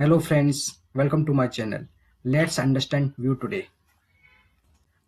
Hello friends, welcome to my channel. Let's understand view today.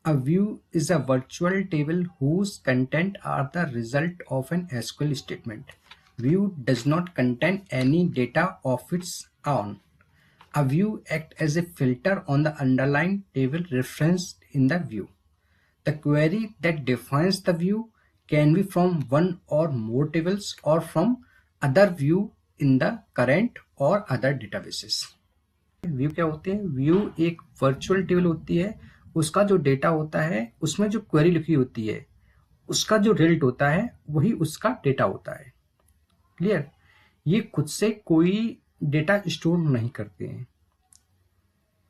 A view is a virtual table whose content are the result of an SQL statement. View does not contain any data of its own. A view acts as a filter on the underlying table referenced in the view. The query that defines the view can be from one or more tables or from other view in the current or other databases. View क्या होते हैं? View एक virtual table होती है। उसका जो data होता है उसमें जो क्वेरी लिखी होती है उसका जो रिजल्ट होता है वही उसका डेटा होता है। क्लियर? ये खुद से कोई डेटा स्टोर नहीं करते हैं।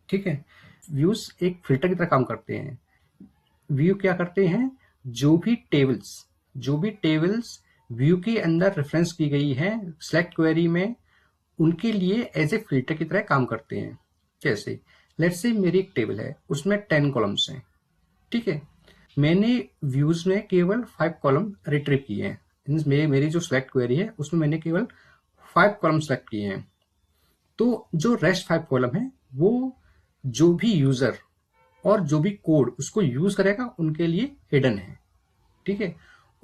ठीक है, व्यूज एक फिल्टर की तरह काम करते हैं। व्यू क्या करते हैं? जो भी टेबल्स व्यू के अंदर रेफरेंस की गई है सिलेक्ट क्वेरी में, उनके लिए एज ए फिल्टर की तरह काम करते हैं। जैसे लेट्स से मेरी एक टेबल है, उसमें 10 कॉलम्स हैं। ठीक है, मैंने व्यूज में केवल 5 कॉलम रिट्रीव किए हैं। मेरी जो सिलेक्ट क्वेरी है उसमें मैंने केवल 5 कॉलम सेलेक्ट किए हैं। तो जो रेस्ट 5 कॉलम है वो जो भी यूजर और जो भी कोड उसको यूज करेगा उनके लिए हिडन है। ठीक है,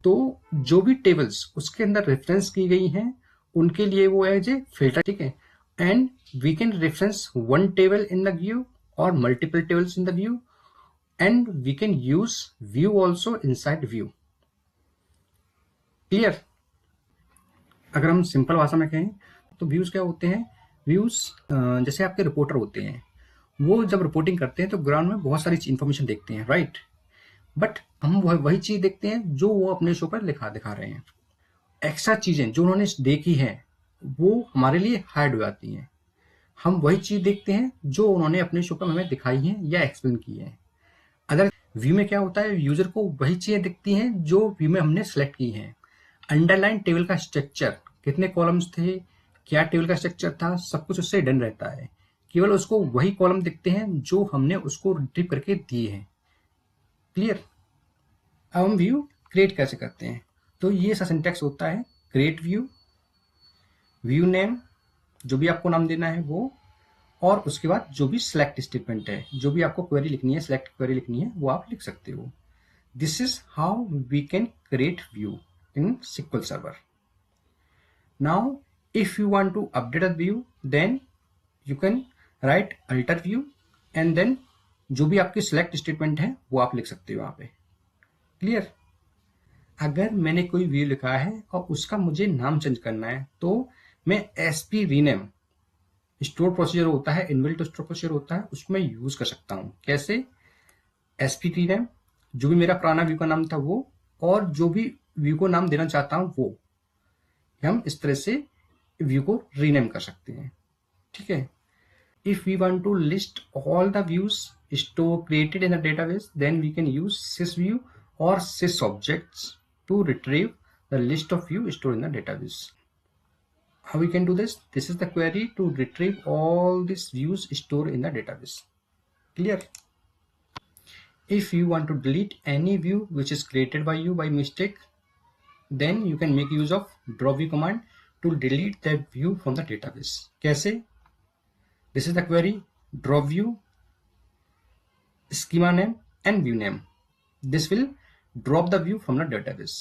तो जो भी टेबल्स उसके अंदर रेफरेंस की गई हैं उनके लिए वो एज ए फिल्टर। ठीक है, and we can reference one table in the view और multiple tables in the view, and we can use view also inside view. Clear? अगर हम सिंपल भाषा में कहें तो व्यूज क्या होते हैं? व्यूज जैसे आपके रिपोर्टर होते हैं, वो जब रिपोर्टिंग करते हैं तो ग्राउंड में बहुत सारी इंफॉर्मेशन देखते हैं, राइट? बट हम वही चीज देखते हैं जो वो अपने शो पर दिखा रहे हैं। एक्स्ट्रा चीजें जो उन्होंने देखी हैं वो हमारे लिए हाइड हो जाती हैं। हम वही चीज देखते हैं जो उन्होंने अपने शो पर हमें दिखाई है या एक्सप्लेन की है। अदर व्यू में क्या होता है? यूजर को वही चीजें दिखती हैं जो व्यू में हमने सेलेक्ट की हैं। अंडरलाइन टेबल का स्ट्रक्चर, कितने कॉलम्स थे, क्या टेबल का स्ट्रक्चर था, सब कुछ उससे डन रहता है। केवल उसको वही कॉलम दिखते हैं जो हमने उसको रिट्रीव करके दिए हैं। क्लियर? अब हम व्यू क्रिएट कैसे करते हैं? तो ये सा सिंटैक्स होता है, क्रिएट व्यू, व्यू नेम जो भी आपको नाम देना है वो, और उसके बाद जो भी सिलेक्ट स्टेटमेंट है, जो भी आपको क्वेरी लिखनी है, सिलेक्ट क्वेरी लिखनी है, वो आप लिख सकते हो। This is how we can create view in SQL Server. Now, if you want to update a view, then you can write alter view and then जो भी आपकी सिलेक्ट स्टेटमेंट है वो आप लिख सकते हो वहां पे। क्लियर? अगर मैंने कोई व्यू लिखा है और उसका मुझे नाम चेंज करना है तो मैं SP रीनेम स्टोर प्रोसीजर होता है, इनबिल्ट स्टोर प्रोसीजर होता है, उसको मैं यूज कर सकता हूं। कैसे? SP रीनेम, जो भी मेरा पुराना व्यू का नाम था वो, और जो भी व्यू को नाम देना चाहता हूं वो, हम इस तरह से व्यू को रीनेम कर सकते हैं। ठीक है, if we want to list all the views store created in a database, then we can use sysview or sysobjects to retrieve the list of view stored in the database. How we can do this? This is the query to retrieve all these views stored in the database. Clear? If you want to delete any view which is created by you by mistake, then you can make use of drop view command to delete that view from the database. कैसे? This is the query, drop view, schema name and view name. This will drop the view from the database.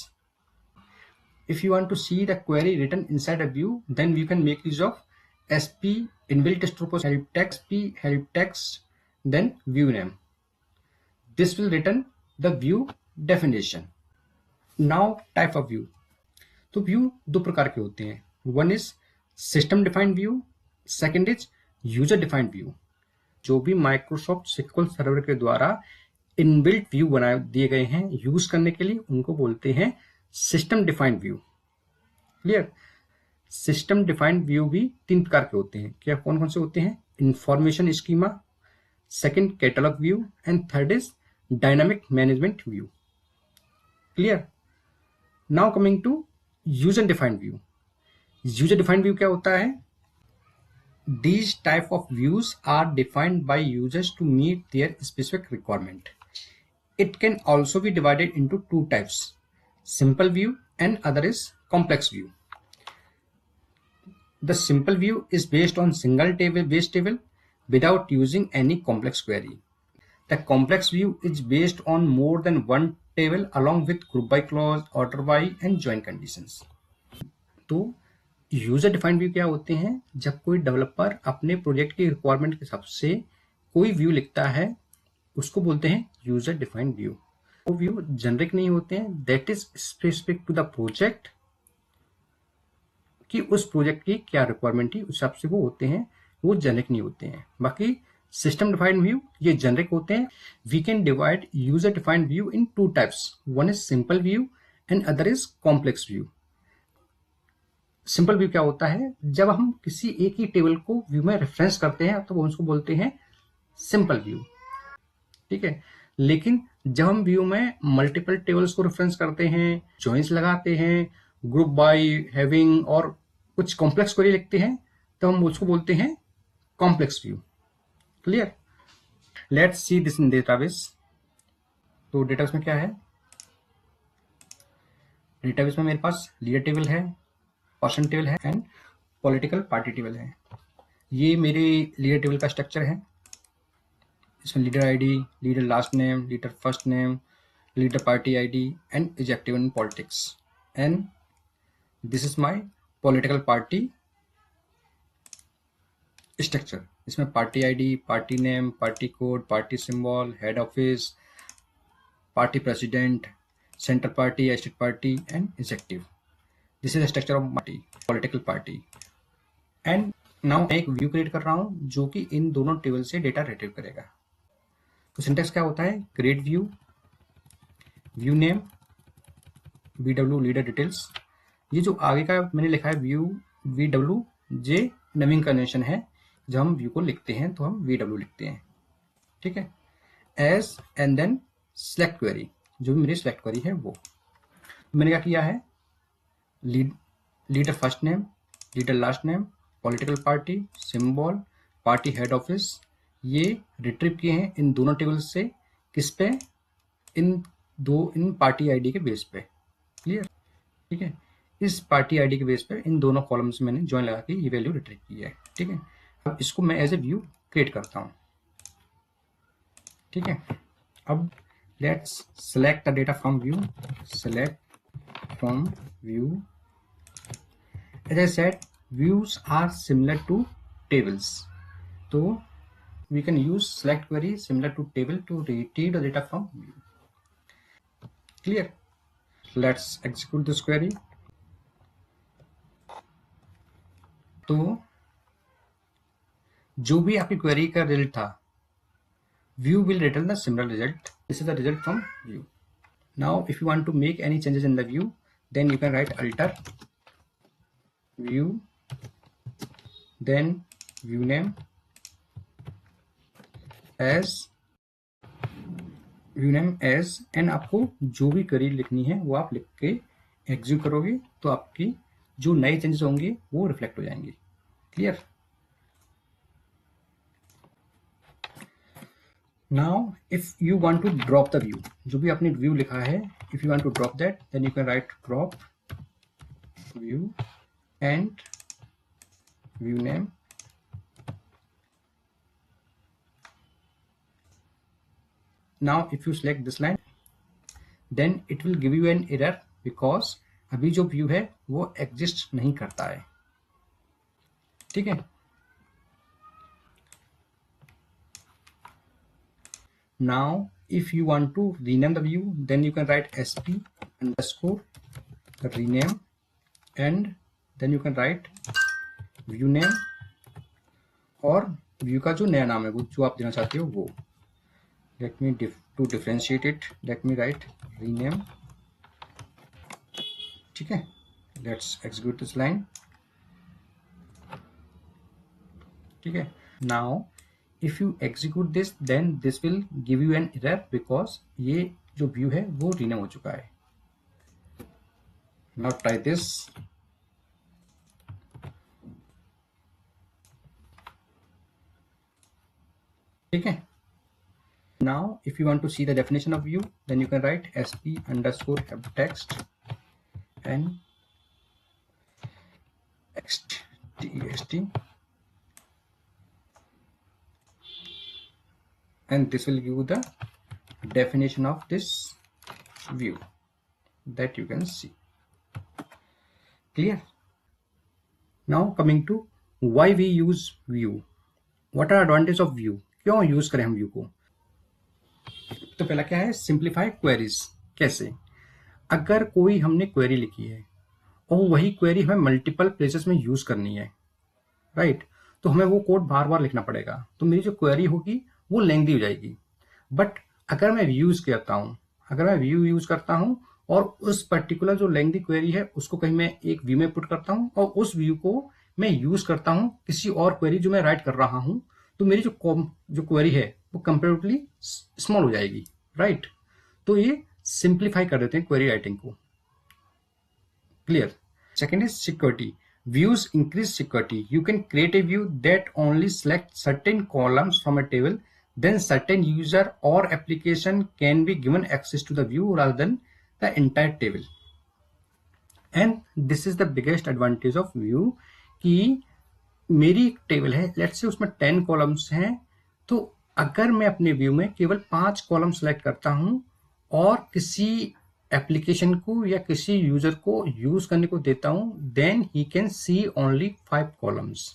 If you want to see the query written inside a view, then you can make use of SP inbuilt stropos help text, P help text, then view name. This will return the view definition. Now type of view. तो view दो प्रकार के होते हैं। One is system defined view, second is user defined view. जो भी Microsoft SQL server के द्वारा इनबिल्ट व्यू बना दिए गए हैं यूज करने के लिए, उनको बोलते हैं system defined view. Clear? System defined view भी 3 प्रकार के होते हैं। क्या कौन कौन से होते हैं? Information schema, second catalog view, and third is dynamic management view. Clear? Now coming to user defined view. User defined view क्या होता है? These type of views are defined by users to meet their specific requirement. It can also be divided into 2 types, simple view and other is complex view. The simple view is based on single table base table without using any complex query. The complex view is based on more than one table along with group by clause, order by and join conditions. तो user defined view क्या होते हैं? जब कोई developer अपने project की requirement के हिसाब से कोई व्यू लिखता है, उसको बोलते हैं यूजर डिफाइंड व्यू। वो व्यू जेनरिक नहीं होते हैं, that is specific to the project, कि उस प्रोजेक्ट की क्या रिक्वायरमेंट थी उस हिसाब से वो होते हैं, वो जेनरिक नहीं होते हैं। बाकी सिस्टम डिफाइंड व्यू ये जेनरिक होते हैं। We can divide user defined view in two types, one is simple view and other is complex view. Simple view क्या होता है? जब हम किसी एक ही टेबल को व्यू में रेफरेंस करते हैं तो वो उसको बोलते हैं सिंपल व्यू, ठीक है। लेकिन जब हम व्यू में मल्टीपल टेबल्स को रेफरेंस करते हैं, जॉइंस लगाते हैं, ग्रुप बाय, हैविंग और कुछ कॉम्प्लेक्स क्वेरी लिखते हैं, तो हम उसको बोलते हैं complex view. Clear? Let's see this in database. तो डेटाबेस में क्या है? डेटाबेस में मेरे पास लीडर टेबल है, पर्सन टेबल है एंड पॉलिटिकल पार्टी टेबल है। ये मेरे लीडर टेबल का स्ट्रक्चर है। इसमें leader ID, leader last name, leader first name, leader party ID and is active in politics. And this is my political party structure. इसमें party ID, party name, party code, party symbol, head office, party president, centre party, state party and is active. This is the structure of party, political party. And now मैं एक view create कर रहा हूं जो कि इन दोनों table से data retrieve करेगा। तो सिंटेक्स क्या होता है? Create view, view name, VW leader details. ये जो आगे का मैंने लिखा है व्यू VW, जे नेमिंग कन्वेंशन है। जब हम व्यू को लिखते हैं तो हम VW लिखते हैं, ठीक है। As and then select query, जो भी मेरी सेलेक्ट क्वेरी है वो मैंने क्या किया है, leader first name, leader last name, political party, symbol, party head office, ये रिट्रीव किए हैं इन दोनों टेबल्स से। किस पे? इन पार्टी आईडी के बेस पे। क्लियर? ठीक है। इस पार्टी आईडी के बेस पे इन दोनों कॉलम से मैंने ज्वाइन लगा के ये वैल्यू रिट्रीव की है, ठीक है। अब इसको मैं एज ए व्यू क्रिएट करता हूँ, ठीक है। अब let's select the data from view, select from view. As I said, views are similar to tables. So we can use select query similar to table to retrieve the data from view. Clear? Let's execute this query. तो जो भी आपकी query का result था, view will return the similar result. This is the result from view. Now if you want to make any changes in the view, then you can write alter view, then view name as and आपको जो भी query लिखनी है वो आप लिख के execute करोगे तो आपकी जो नए चेंजेस होंगे वो रिफ्लेक्ट हो जाएंगे। Clear? Now if you want to drop the view, जो भी आपने व्यू लिखा है, if you want to drop that then you can write drop view and view name now if you select this line then it will give you an error because अभी जो view है वो exist नहीं करता है, ठीक है। now if you want to rename the view then you can write sp underscore rename and then you can write view name और व्यू का जो नया नाम है वो जो आप देना चाहते हो वो। Let me to differentiate it, let me write rename, ठीक है। लेट्स एग्जीक्यूट दिस लाइन, ठीक है। Now if you execute this then this will give you an error because ये जो व्यू है वो रीनेम हो चुका है। नाउ ट्राई दिस, ठीक है। Now if you want to see the definition of view then you can write sp underscore have text and text, test, and this will give you the definition of this view that you can see. Clear? Now coming to why we use view. What are advantage of view? क्यों use करें हम view को? तो पहला क्या है, simplify queries. कैसे? अगर कोई हमने क्वेरी लिखी है और वही क्वेरी हमें मल्टीपल प्लेसेस में यूज करनी है, राइट, तो हमें वो कोड बार बार लिखना पड़ेगा, तो मेरी जो क्वेरी होगी वो लेंथी हो जाएगी. बट अगर मैं व्यू यूज करता हूं और उस पर्टिकुलर जो लेंथी क्वेरी है उसको कहीं मैं एक व्यू में पुट करता हूं और उस व्यू को मैं यूज करता हूं किसी और क्वेरी जो मैं राइट कर रहा हूं, तो मेरी जो क्वेरी है वो कंपेरेटिवली स्मॉल हो जाएगी, राइट. तो ये सिंप्लीफाई कर देते हैं क्वेरी राइटिंग को. Clear? Second is security. Views increase security. You can create a view that only selects certain columns from a table. Then certain user or application can be given access to the view rather than the entire table. And this is the biggest advantage of view कि मेरी एक table है, let's say उसमें 10 columns हैं, तो अगर मैं अपने व्यू में केवल 5 कॉलम सेलेक्ट करता हूं और किसी एप्लीकेशन को या किसी यूजर को यूज करने को देता हूं, then he can see only 5 columns.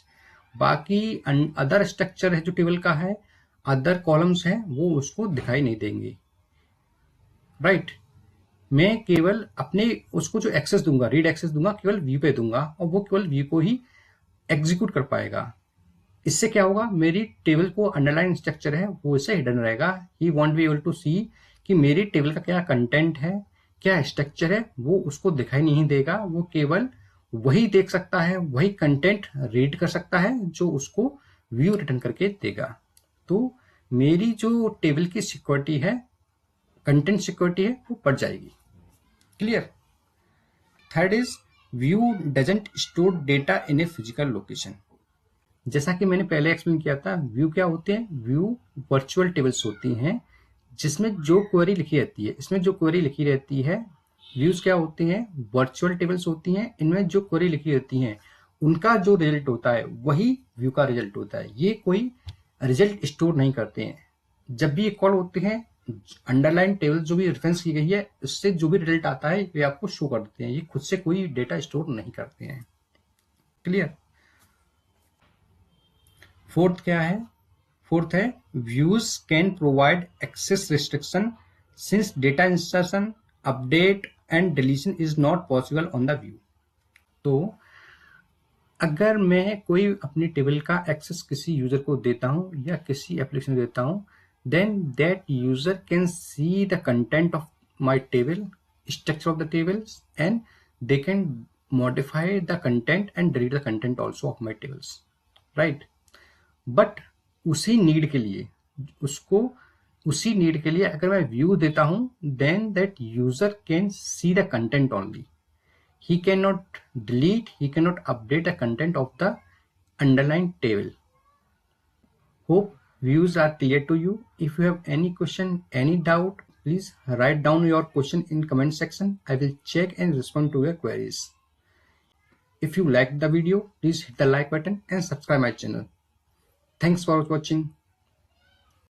बाकी अदर स्ट्रक्चर है जो टेबल का है, अदर कॉलम्स है, वो उसको दिखाई नहीं देंगे, राइट. मैं केवल अपने उसको जो एक्सेस दूंगा, रीड एक्सेस दूंगा, केवल व्यू पे दूंगा और वो केवल व्यू को ही एग्जीक्यूट कर पाएगा. इससे क्या होगा, मेरी टेबल को अंडरलाइन स्ट्रक्चर है वो इससे हिडन रहेगा. ही वॉन्ट बी एबल टू सी कि मेरी टेबल का क्या कंटेंट है, क्या स्ट्रक्चर है, वो उसको दिखाई नहीं देगा. वो केवल वही देख सकता है, वही कंटेंट रीड कर सकता है जो उसको व्यू रिटर्न करके देगा. तो मेरी जो टेबल की सिक्योरिटी है, कंटेंट सिक्योरिटी है, वो बढ़ जाएगी. Clear? Third is view doesn't store data in a physical location. जैसा कि मैंने पहले एक्सप्लेन किया था, व्यू क्या होते हैं? व्यू वर्चुअल टेबल्स होती हैं जिसमें जो क्वेरी लिखी रहती है, इसमें जो क्वेरी लिखी रहती है. व्यूज क्या होते हैं? वर्चुअल टेबल्स होती हैं. इनमें जो क्वेरी लिखी रहती हैं उनका जो रिजल्ट होता है वही व्यू का रिजल्ट होता है. ये कोई रिजल्ट स्टोर नहीं करते हैं. जब भी ये कॉल होते हैं, अंडरलाइन टेबल जो भी रेफरेंस की गई है उससे जो भी रिजल्ट आता है वे आपको शो कर देते हैं. ये खुद से कोई डेटा स्टोर नहीं करते हैं. क्लियर? फोर्थ क्या है? फोर्थ है views can provide access restriction since data insertion, update and deletion is not possible on the view. तो अगर मैं कोई अपनी टेबल का एक्सेस किसी यूजर को देता हूं या किसी एप्लीकेशन को देता हूं, then that user can see the content of my table, structure of the tables, and they can modify the content and delete the content also of my tables, right. But उसी need के लिए अगर मैं view देता हूं, then that user can see the content only. He cannot delete, he cannot update the content of the underlying table. Hope views are clear to you. If you have any question, any doubt, please write down your question in comment section. I will check and respond to your queries. If you liked the video, please hit the like button and subscribe my channel. Thanks for watching.